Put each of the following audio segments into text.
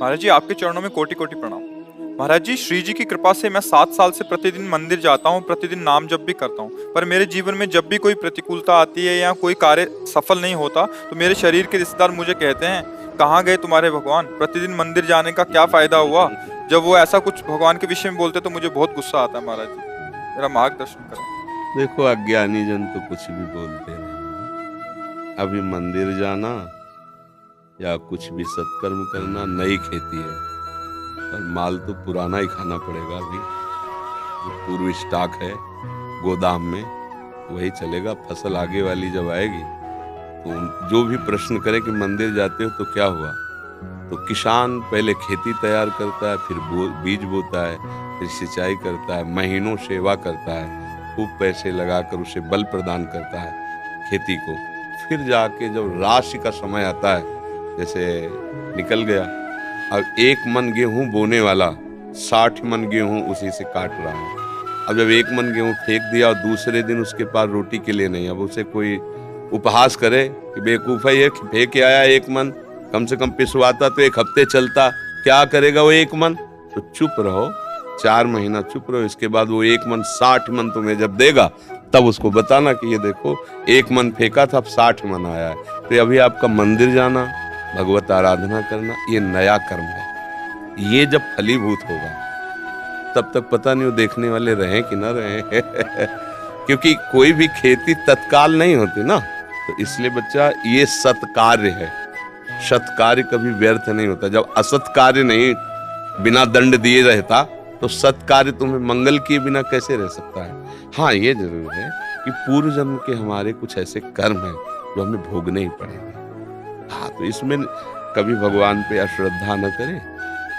महाराज जी, आपके चरणों में कोटि कोटि प्रणाम। महाराज जी, श्री जी की कृपा से मैं 7 साल से प्रतिदिन मंदिर जाता हूँ, प्रतिदिन नाम जप भी करता हूँ। पर मेरे जीवन में जब भी कोई प्रतिकूलता आती है या कोई कार्य सफल नहीं होता तो मेरे शरीर के रिश्तेदार मुझे कहते हैं, कहाँ गए तुम्हारे भगवान? प्रतिदिन मंदिर जाने का क्या फायदा हुआ? जब वो ऐसा कुछ भगवान के विषय में बोलते तो मुझे बहुत गुस्सा आता है। महाराज जी, मेरा मार्गदर्शन करें। देखो, अज्ञानी जन तो कुछ भी बोलते हैं। अभी मंदिर जाना या कुछ भी सत्कर्म करना नई खेती है, और माल तो पुराना ही खाना पड़ेगा। अभी जो पूर्व स्टॉक है गोदाम में वही चलेगा। फसल आगे वाली जब आएगी तो जो भी प्रश्न करे कि मंदिर जाते हो तो क्या हुआ, तो किसान पहले खेती तैयार करता है, फिर बीज बोता है, फिर सिंचाई करता है, महीनों सेवा करता है, खूब पैसे लगाकर उसे बल प्रदान करता है खेती को। फिर जाके जब राशि का समय आता है, जैसे निकल गया, अब 1 मन गेहूं बोने वाला 60 मन गेहूं उसी से काट रहा है। अब जब 1 मन गेहूं फेंक दिया और दूसरे दिन उसके पास रोटी के लिए नहीं, अब उसे कोई उपहास करे कि बेवकूफ है ये, फेंक के आया 1 मन, कम से कम पिसवाता तो 1 हफ्ते चलता, क्या करेगा वो 1 मन? तो चुप रहो, 4 महीना चुप रहो, इसके बाद वो 1 मन 60 मन तुम्हें जब देगा तब उसको बताना कि ये देखो 1 मन फेंका था, अब 60 मन आया है। तो अभी आपका मंदिर जाना, भगवत आराधना करना, ये नया कर्म है। ये जब फलीभूत होगा तब तक पता नहीं वो देखने वाले रहें कि ना रहें क्योंकि कोई भी खेती तत्काल नहीं होती ना। तो इसलिए बच्चा, ये सत्कार्य है। सत्कार्य कभी व्यर्थ नहीं होता। जब असत्कार्य नहीं बिना दंड दिए रहता तो सत्कार्य तुम्हें मंगल किए बिना कैसे रह सकता है। हाँ, ये जरूर है कि पूर्व जन्म के हमारे कुछ ऐसे कर्म हैं जो हमें भोगने ही पड़ेंगे। हाँ, तो इसमें कभी भगवान पे अश्रद्धा न करें।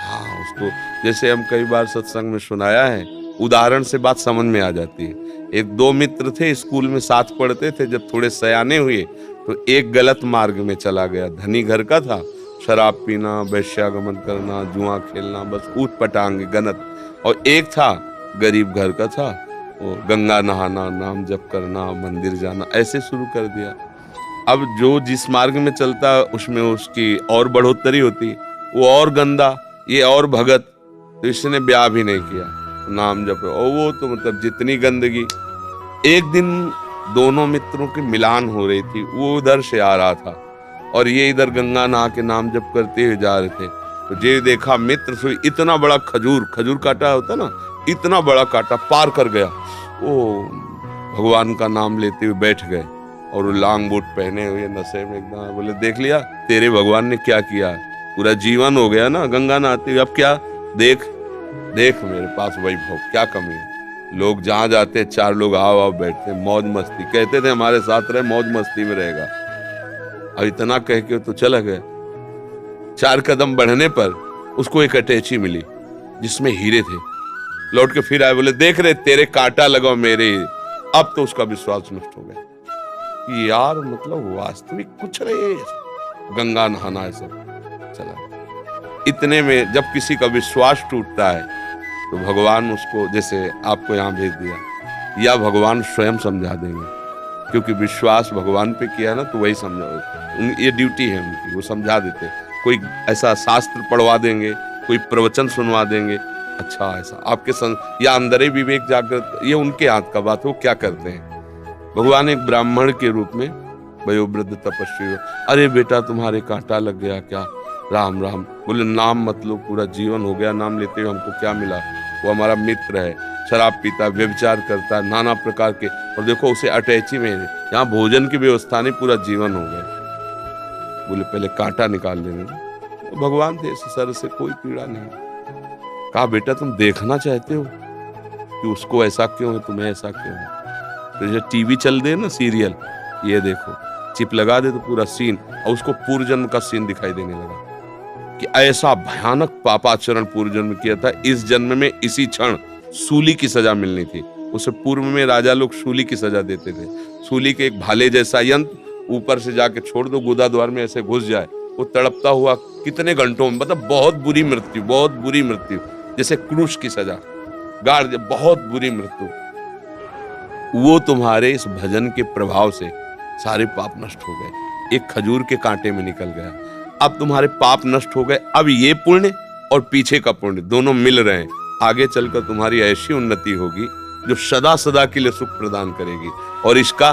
हाँ, उसको जैसे हम कई बार सत्संग में सुनाया है, उदाहरण से बात समझ में आ जाती है। 1-2 मित्र थे, स्कूल में साथ पढ़ते थे। जब थोड़े सयाने हुए तो एक गलत मार्ग में चला गया। धनी घर का था, शराब पीना, वैश्यागमन करना, जुआ खेलना, बस ऊट पटांग गनत। और एक था गरीब घर का था, वो गंगा नहाना, नाम जप करना, मंदिर जाना ऐसे शुरू कर दिया। अब जो जिस मार्ग में चलता उसमें उसकी और बढ़ोतरी होती, वो और गंदा, ये और भगत, तो इसने ब्याह भी नहीं किया, नाम जप। और वो तो मतलब जितनी गंदगी। एक दिन दोनों मित्रों की मिलान हो रही थी, वो उधर से आ रहा था और ये इधर गंगा नहा के नाम जप करते हुए जा रहे थे। तो ये देखा मित्र से इतना बड़ा खजूर काटा होता ना, इतना बड़ा काटा पार कर गया। वो भगवान का नाम लेते हुए बैठ गए और वो लांग बूट पहने हुए नशे में एकदम। बोले, देख लिया तेरे भगवान ने क्या किया, पूरा जीवन हो गया ना गंगा नहाते हुए, अब क्या? देख मेरे पास वैभव, क्या कमी है। लोग जहाँ जाते 4 लोग आओ बैठते, मौज मस्ती, कहते थे हमारे साथ रहे, मौज मस्ती में रहेगा। अब इतना कह के तो चला गया। 4 कदम बढ़ने पर उसको एक अटैची मिली जिसमें हीरे थे। लौट के फिर आए, बोले, देख रहे तेरे कांटा लगाओ मेरे। अब तो उसका विश्वास नष्ट हो गया कि यार मतलब वास्तविक कुछ रहे, गंगा नहाना है सब चला। इतने में जब किसी का विश्वास टूटता है तो भगवान उसको, जैसे आपको यहाँ भेज दिया, या भगवान स्वयं समझा देंगे, क्योंकि विश्वास भगवान पे किया ना तो वही समझा। ये ड्यूटी है उनकी, वो समझा देते। कोई ऐसा शास्त्र पढ़वा देंगे, कोई प्रवचन सुनवा देंगे, अच्छा ऐसा आपके या अंदर ही विवेक जागृत, ये उनके हाथ का बात। वो क्या करते हैं, भगवान एक ब्राह्मण के रूप में वयोवृद्ध तपस्वी, अरे बेटा तुम्हारे कांटा लग गया क्या? राम राम। बोले, नाम मत लो, पूरा जीवन हो गया नाम लेते हुए, हमको क्या मिला? वो हमारा मित्र है, शराब पीता, व्यभिचार करता है, नाना प्रकार के, और देखो उसे अटैची में यहाँ भोजन की व्यवस्था नहीं, पूरा जीवन हो गया। बोले, पहले कांटा निकाल देने। तो भगवान थे, सर से कोई पीड़ा नहीं। कहा, बेटा तुम देखना चाहते हो कि उसको ऐसा क्यों है, तुम्हें ऐसा क्यों है? तो जो टीवी चल दे ना सीरियल, ये देखो, चिप लगा दे तो पूरा सीन, और उसको पूर्व जन्म का सीन दिखाई देने लगा कि ऐसा भयानक पापाचरण पूर्व जन्म किया था, इस जन्म में इसी क्षण सूली की सजा मिलनी थी। उसे पूर्व में राजा लोग सूली की सजा देते थे। सूली के एक भाले जैसा यंत्र ऊपर से जाके छोड़ दो, गुदा द्वार में ऐसे घुस जाए, वो तड़पता हुआ कितने घंटों में, मतलब बहुत बुरी मृत्यु, जैसे क्रूश की सजा, गाड़, बहुत बुरी मृत्यु। वो तुम्हारे इस भजन के प्रभाव से सारे पाप नष्ट हो गए, एक खजूर के कांटे में निकल गया। अब तुम्हारे पाप नष्ट हो गए, अब ये पुण्य और पीछे का पुण्य दोनों मिल रहे हैं। आगे चलकर तुम्हारी ऐसी उन्नति होगी जो सदा सदा के लिए सुख प्रदान करेगी। और इसका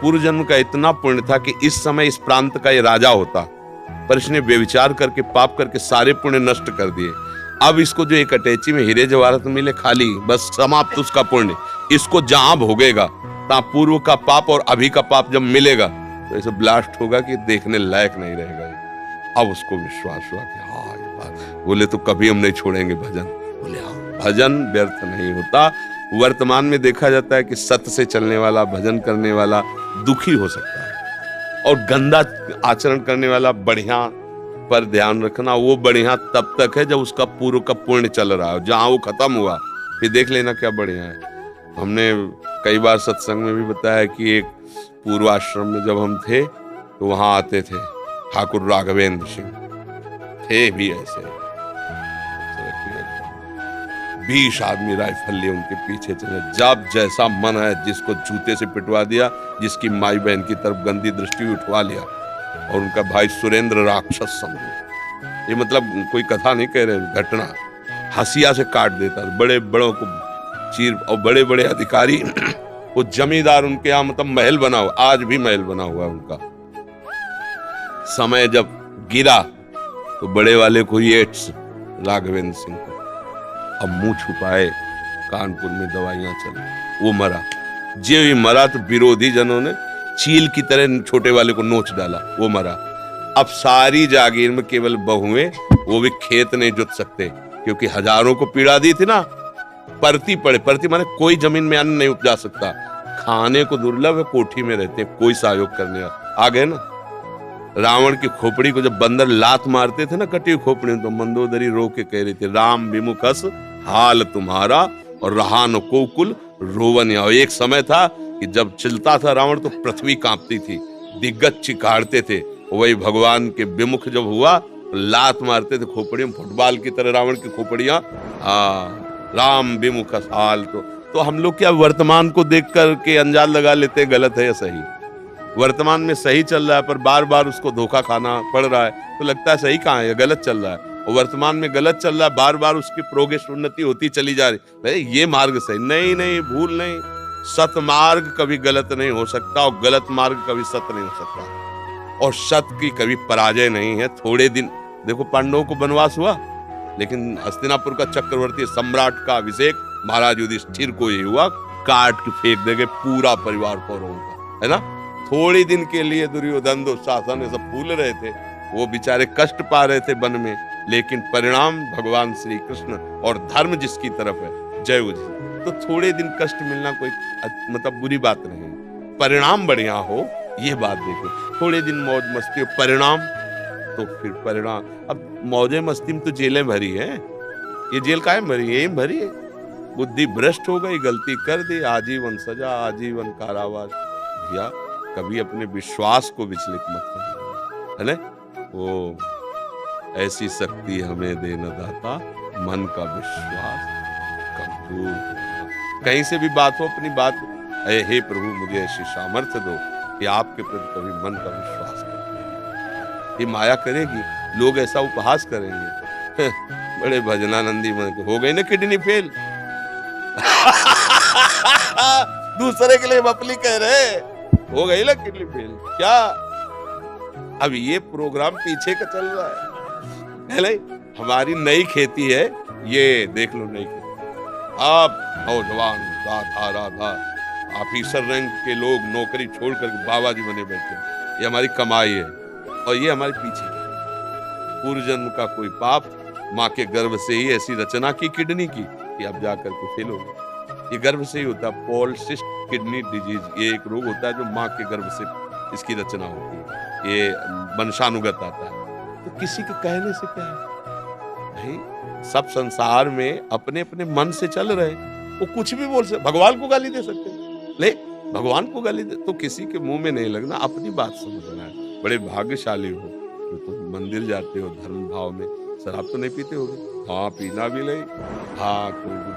पूर्व जन्म का इतना पुण्य था कि इस समय इस प्रांत का ये राजा होता, पर इसने व्यभिचार करके पाप करके सारे पुण्य नष्ट कर दिए। अब इसको जो एक अटैची में हीरे जवाहरात मिले खाली, बस समाप्त उसका पुण्य। इसको जहां भोगेगा तहां पूर्व का पाप और अभी का पाप जब मिलेगा तो ऐसे ब्लास्ट होगा कि देखने लायक नहीं रहेगा। अब उसको विश्वास हुआ कि हाँ ये बात, बोले तो कभी हम नहीं छोड़ेंगे भजन। बोले हाँ, भजन व्यर्थ नहीं होता। वर्तमान में देखा जाता है कि सत्य से चलने वाला, भजन करने वाला दुखी हो सकता है, और गंदा आचरण करने वाला बढ़िया पर ध्यान रखना, वो बढ़िया तब तक है जब उसका पूर्व का पुण्य चल रहा है। जहां वो खत्म हुआ फिर देख लेना क्या बढ़िया है। हमने कई बार सत्संग में भी बताया कि एक पूर्वाश्रम में जब हम थे तो वहां आते थे ठाकुर राघवेंद्र सिंह, थे भी ऐसे 20 आदमी राइफल लिए उनके पीछे चले, जब जैसा मन है जिसको जूते से पिटवा दिया, जिसकी माई बहन की तरफ गंदी दृष्टि उठवा लिया, और उनका भाई सुरेंद्र राक्षस समझो। ये मतलब कोई कथा नहीं कह रहे, घटना। हंसिया से काट देता, बड़े बड़ों को चीर, और बड़े बड़े अधिकारी वो जमींदार उनके यहाँ मतलब महल बना हुआ, आज भी महल बना हुआ उनका। समय जब गिरा तो बड़े वाले को एड्स, राघवेंद्र सिंह को, अब मुंह छुपाए, कानपुर में दवाइयां चली, वो मरा। जो ही मरा तो विरोधी जनों ने चील की तरह छोटे वाले को नोच डाला, वो मरा। अब सारी जागीर में केवल बहुएं, वो भी खेत नहीं जुत सकते क्योंकि हजारों को पीड़ा दी थी ना। परती पड़े, परती माने कोई जमीन में अन्न नहीं उपजा सकता, खाने को दुर्लभ है, कोठी में रहते, कोई सहयोग करने आ गए ना। रावण की खोपड़ी को जब बंदर लात मारते थे ना, कटी खोपड़ी, तो मंदोदरी रो के कह रही थी, राम विमुखस हाल तुम्हारा और रहा न को कुल रोवन। एक समय था कि जब चलता था रावण तो पृथ्वी कांपती थी, दिग्गज चिकाड़ते थे। वही भगवान के विमुख जब हुआ, लात मारते थे खोपड़ियों, फुटबॉल की तरह रावण की खोपड़ियां। राम विमुख हाल। तो हम लोग क्या वर्तमान को देख कर के अंदाज लगा लेते हैं गलत है या सही। वर्तमान में सही चल रहा है पर बार बार उसको धोखा खाना पड़ रहा है, तो लगता है सही कहाँ है, गलत चल रहा है। और वर्तमान में गलत चल रहा है, बार बार उसकी प्रोग्रेस, उन्नति होती चली जा रही, ये मार्ग सही नहीं, नहीं भूल नहीं। सत मार्ग कभी गलत नहीं हो सकता और गलत मार्ग कभी सत्य नहीं हो सकता, और सत्य की कभी पराजय नहीं है। थोड़े दिन देखो, पांडवों को वनवास हुआ, लेकिन हस्तिनापुर का चक्रवर्ती सम्राट का अभिषेक महाराज युधिष्ठिर को ही हुआ, काट के फेंक देंगे पूरा परिवार कौरवों का, है ना। थोड़ी दिन के लिए दुर्योधन दुशासन ये सब भूल रहे थे, वो बेचारे कष्ट पा रहे थे वन में, लेकिन परिणाम भगवान श्री कृष्ण और धर्म जिसकी तरफ है, जय उजी। तो थोड़े दिन कष्ट मिलना कोई मतलब बुरी बात नहीं, परिणाम बढ़िया हो ये बात देखो। थोड़े दिन मौज मस्ती हो, परिणाम तो फिर परिणाम। अब मौजे मस्ती में तो जेलें भरी है, ये जेल काहे भरी है, यही भरी है। बुद्धि भ्रष्ट हो गई, गलती कर दी, आजीवन सजा, आजीवन कारावास। भैया कभी अपने विश्वास को विचलित मत करो, है ना। वो ऐसी शक्ति हमें देना दाता, मन का विश्वास कमजोर होना। कहीं से भी बात हो, अपनी बात, हे प्रभु मुझे ऐसी सामर्थ्य दो कि आपके प्रति कभी मन का विश्वास करें। ये माया करेगी, लोग ऐसा उपहास करेंगे, बड़े भजनानंदी मन के हो गई ना किडनी फेल। दूसरे के लिए बपली कह रहे, हो गई ना किडनी फेल क्या। अब ये प्रोग्राम पीछे का चल रहा है नहीं? हमारी नई खेती है, ये देख लो नई खेती। अब नौजवान राधा राधा ऑफिसर रैंक के लोग नौकरी छोड़कर बाबा जी बने बैठे, ये हमारी कमाई है, और ये हमारे पीछे पूर्व जन्म का कोई पाप, माँ के गर्भ से ही ऐसी रचना की किडनी की कि अब जाकर के फेल हो गए। ये गर्भ से ही होता है, पॉलिसिस्टिक किडनी डिजीज, ये एक रोग होता है जो माँ के गर्भ से इसकी रचना होती है, ये वंशानुगत आता है। तो किसी के कहने से क्या है भाई, सब संसार में अपने अपने मन से चल रहे, वो कुछ भी बोल सकते, भगवान को गाली दे सकते, ले भगवान को गाली दे, तो किसी के मुंह में नहीं लगना, अपनी बात समझना है। बड़े भाग्यशाली हो जो तुम मंदिर जाते हो धर्म भाव में, शराब तो नहीं पीते होगे, हाँ पीना भी नहीं, हाँ कोई भी